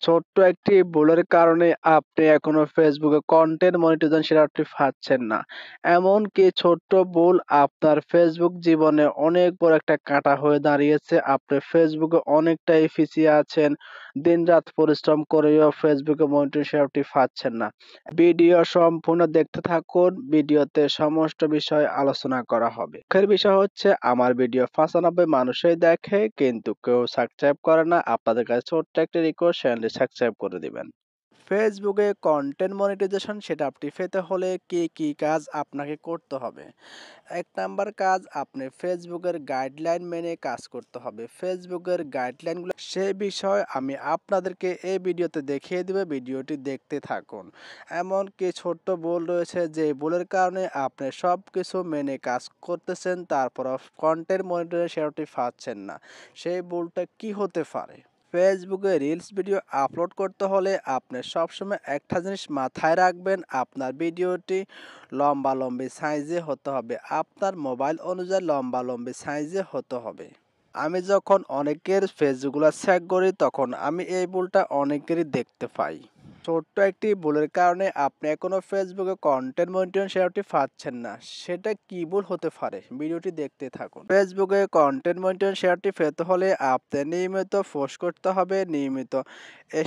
ছোট্ট একটি ভুলের কারণে আপনি এখনো ফেসবুকে কন্টেন্ট মনিটাইজেশন সেটা আপনি পাচ্ছেন না। এমনকি ছোট্ট ভুল আপনার ফেসবুক জীবনে অনেক বড় একটা কাঁটা হয়ে দাঁড়িয়েছে। আপনি ফেসবুকে অনেকটাই পিছিয়ে আছেন। দিনরাত পরিশ্রম করেও ফেসবুকে মনিটাইজেশন আপনি পাচ্ছেন না। ভিডিও সম্পূর্ণ দেখতে থাকুন। ভিডিওতে সমস্ত বিষয় আলোচনা করা হবে। দুঃখের বিষয় হচ্ছে আমার ভিডিও ৯৫ মানুষই দেখে কিন্তু কেউ সাবস্ক্রাইব করে না। আপনাদের কাছে ছোট্ট একটা রিকোয়েস্ট, চ্যানেলটি সাবস্ক্রাইব করে দিবেন। ফেসবুকে কন্টেন্ট মনিটাইজেশন সেটা আপনি পেতে হলে কি কাজ আপনাকে করতে হবে? ১ নাম্বার কাজ, আপনি ফেসবুকের গাইডলাইন মেনে কাজ করতে হবে। ফেসবুকের গাইডলাইনগুলো সে বিষয় আমি আপনাদেরকে এই ভিডিওতে দেখিয়ে দিব। ভিডিওটি দেখতে থাকুন। এমনকি ছোট্ট ভুল রয়েছে যে ভুলের কারণে আপনি সবকিছু মেনে কাজ করতেছেন, তারপরও কন্টেন্ট মনিটরে সেটি পাচ্ছেন না। সেই ভুলটা কি হতে পারে? ফেসবুকে রিলস ভিডিও আপলোড করতে হলে আপনি সবসময় একটা জিনিস মাথায় রাখবেন, আপনার ভিডিওটি লম্বালম্বি সাইজে হতে হবে। আপনার মোবাইল অনুযায়ী লম্বালম্বি সাইজে হতে হবে। আমি যখন অনেকের ফেসগুলো চেক করি তখন আমি এই ভুলটা অনেকেরই দেখতে পাই। ছোট্ট একটি ভুলের কারণে আপনি এখনো ফেসবুকে কন্টেন্ট মনিটরিং সেরাটি পাচ্ছেন না। সেটা কি ভুল হতে পারে? ভিডিওটি দেখতে থাকুন। ফেসবুকে কন্টেন্ট মনিটরিং সেরাটি পেতে হলে আপনি নিয়মিত পোস্ট করতে হবে, নিয়মিত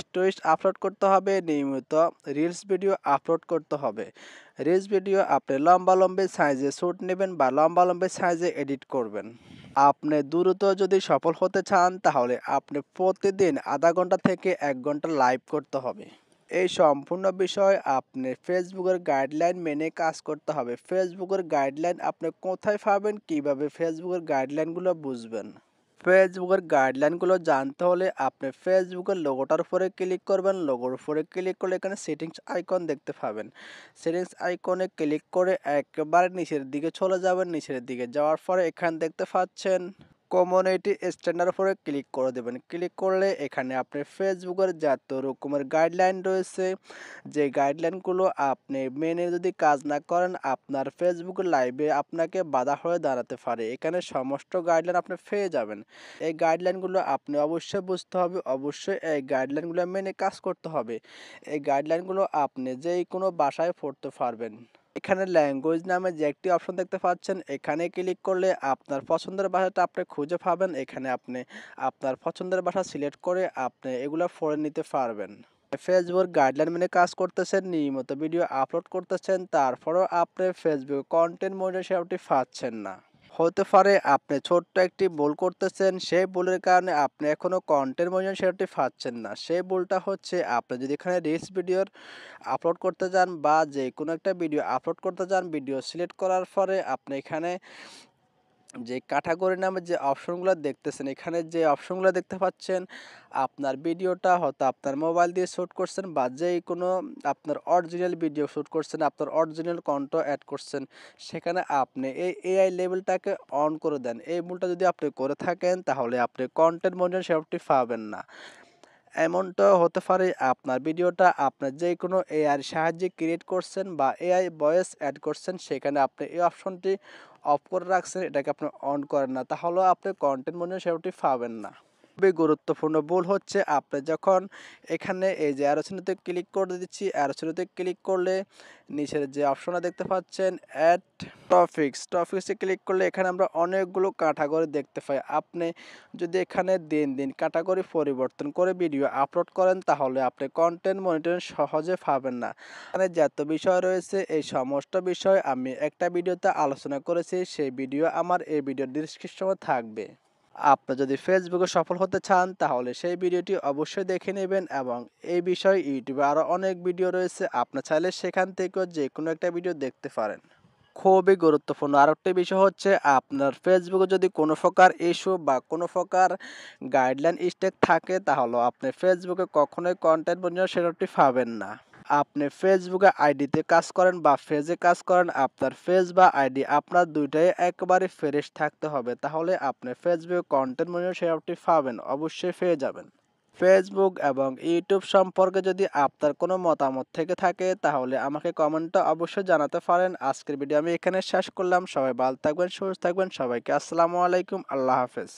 স্টোরিজ আপলোড করতে হবে, নিয়মিত রিলস ভিডিও আপলোড করতে হবে। রিলস ভিডিও আপনি লম্বালম্বি সাইজে শুট নেবেন বা লম্বালম্বি সাইজে এডিট করবেন। আপনি দ্রুত যদি সফল হতে চান তাহলে আপনি প্রতিদিন আধা ঘন্টা থেকে ১ ঘন্টা লাইভ করতে হবে। এই সম্পূর্ণ বিষয় আপনি ফেসবুকের গাইডলাইন মেনে কাজ করতে হবে। ফেসবুকের গাইডলাইন আপনি কোথায় পাবেন? কিভাবে ফেসবুকের গাইডলাইনগুলো বুঝবেন? ফেসবুকের গাইডলাইনগুলো জানতে হলে আপনি ফেসবুকের লোগোটার উপরে ক্লিক করবেন। লোগোর উপরে ক্লিক করলে এখানে সেটিংস আইকন দেখতে পাবেন। সেটিংস আইকনে ক্লিক করে একেবারে নিচের দিকে চলে যাবেন। নিচের দিকে যাওয়ার পরে এখানে দেখতে পাচ্ছেন কমিউনিটি স্ট্যান্ডার্ড উপরে ক্লিক করে দেবেন। ক্লিক করলে এখানে আপনি ফেসবুকের যত রকমের গাইডলাইন রয়েছে, যে গাইডলাইনগুলো আপনি মেনে যদি কাজ না করেন আপনার ফেসবুক লাইভে আপনাকে বাধা হয়ে দাঁড়াতে পারে। এখানে সমস্ত গাইডলাইন আপনি পেয়ে যাবেন। এই গাইডলাইনগুলো আপনি অবশ্যই বুঝতে হবে, অবশ্যই এই গাইডলাইনগুলো মেনে কাজ করতে হবে। এই গাইডলাইনগুলো আপনি যেই কোনো ভাষায় পড়তে পারবেন। এখানে ল্যাঙ্গুয়েজ নামে যে একটি অপশন দেখতে পাচ্ছেন, এখানে ক্লিক করলে আপনার পছন্দের ভাষাটা আপনি খুঁজে পাবেন। এখানে আপনি আপনার পছন্দের ভাষা সিলেক্ট করে আপনি এগুলো পড়ে নিতে পারবেন। ফেসবুক গাইডলাইন মেনে কাজ করতেছেন, নিয়মিত ভিডিও আপলোড করতেছেন, তারপরেও আপনি ফেসবুক কন্টেন্ট মনিটাইজেশনটি পাচ্ছেন না। হতে পারে আপনি ছোট্ট একটি ভুল করতেছেন, সেই ভুলের কারণে আপনি এখনো কন্টেন্ট মনিটাইজেশনটি পাচ্ছেন না। সেই ভুলটা হচ্ছে আপনি যদি এখানে রিলস ভিডিওর আপলোড করতে যান বা যে কোনো একটা ভিডিও আপলোড করতে যান, ভিডিও সিলেক্ট করার পরে আপনি এখানে যে ক্যাটাগরি নামে যে অপশনগুলো দেখতেছেন, এখানে যে অপশনগুলো দেখতে পাচ্ছেন, আপনার ভিডিওটা হয়তো আপনার মোবাইল দিয়ে শ্যুট করছেন বা যেই কোনো আপনার অরিজিনাল ভিডিও শ্যুট করছেন, আপনার অরিজিনাল কন্টেন্ট অ্যাড করছেন, সেখানে আপনি এই এআই লেভেলটাকে অন করে দেন। এই ভুলটা যদি আপনি করে থাকেন তাহলে আপনি কন্টেন্ট মনিটাইজেশন সেভাবে পাবেন না। এমনটাও হতে পারে আপনার ভিডিওটা আপনার যে কোনো এআইয়ের সাহায্যে ক্রিয়েট করছেন বা এআই ভয়েস অ্যাড করছেন, সেখানে আপনি এই অপশনটি অফ করে রাখছেন, এটাকে আপনি অন করেন না, তাহলেও আপনি কন্টেন্ট মনিটাইজেশন সেভাবে পাবেন না। খুবই গুরুত্বপূর্ণ ভুল হচ্ছে আপনি যখন এখানে এই যে অ্যারো চিহ্নতে ক্লিক করে দিচ্ছি, অ্যারো চিহ্নতে ক্লিক করলে নিচের যে অপশনটা দেখতে পাচ্ছেন অ্যাড টপিক্সে ক্লিক করলে এখানে আমরা অনেকগুলো ক্যাটাগরি দেখতে পাই। আপনি যদি এখানে দিন ক্যাটাগরি পরিবর্তন করে ভিডিও আপলোড করেন তাহলে আপনি কন্টেন্ট মনিটরিং সহজে পাবেন না। এখানে যত বিষয় রয়েছে এই সমস্ত বিষয় আমি একটা ভিডিওতে আলোচনা করেছি, সেই ভিডিও আমার এই ভিডিওর ডেসক্রিপশনে থাকবে। আপনি যদি ফেসবুকে সফল হতে চান তাহলে সেই ভিডিওটি অবশ্যই দেখে নেবেন এবং এই বিষয়ে ইউটিউবে আরও অনেক ভিডিও রয়েছে, আপনি চাইলে সেখান থেকেও যে কোনো একটা ভিডিও দেখতে পারেন। খুবই গুরুত্বপূর্ণ আরেকটি বিষয় হচ্ছে আপনার ফেসবুকে যদি কোনো প্রকার ইস্যু বা কোনো প্রকার গাইডলাইন স্ট্রাইক থাকে তাহলে আপনি ফেসবুকে কখনোই কন্টেন্ট মনিটরিং সেরাটি পাবেন না। আপনি ফেসবুকে আইডিতে কাজ করেন বা পেজে কাজ করেন, আপনার পেজ বা আইডি আপনার দুইটাই একেবারে ফ্রেশ থাকতে হবে, তাহলে আপনি ফেসবুকে কন্টেন্ট মনিটরিং সেরাটি পাবেন, অবশ্যই পেয়ে যাবেন। ফেসবুক এবং ইউটিউব সম্পর্কে যদি আপনার কোনো মতামত থেকে থাকে তাহলে আমাকে কমেন্টে অবশ্যই জানাতে পারেন। আজকের ভিডিও আমি এখানে শেষ করলাম। সবাই ভালো থাকবেন, সুস্থ থাকবেন। সবাইকে আসসালামু আলাইকুম, আল্লাহ হাফেজ।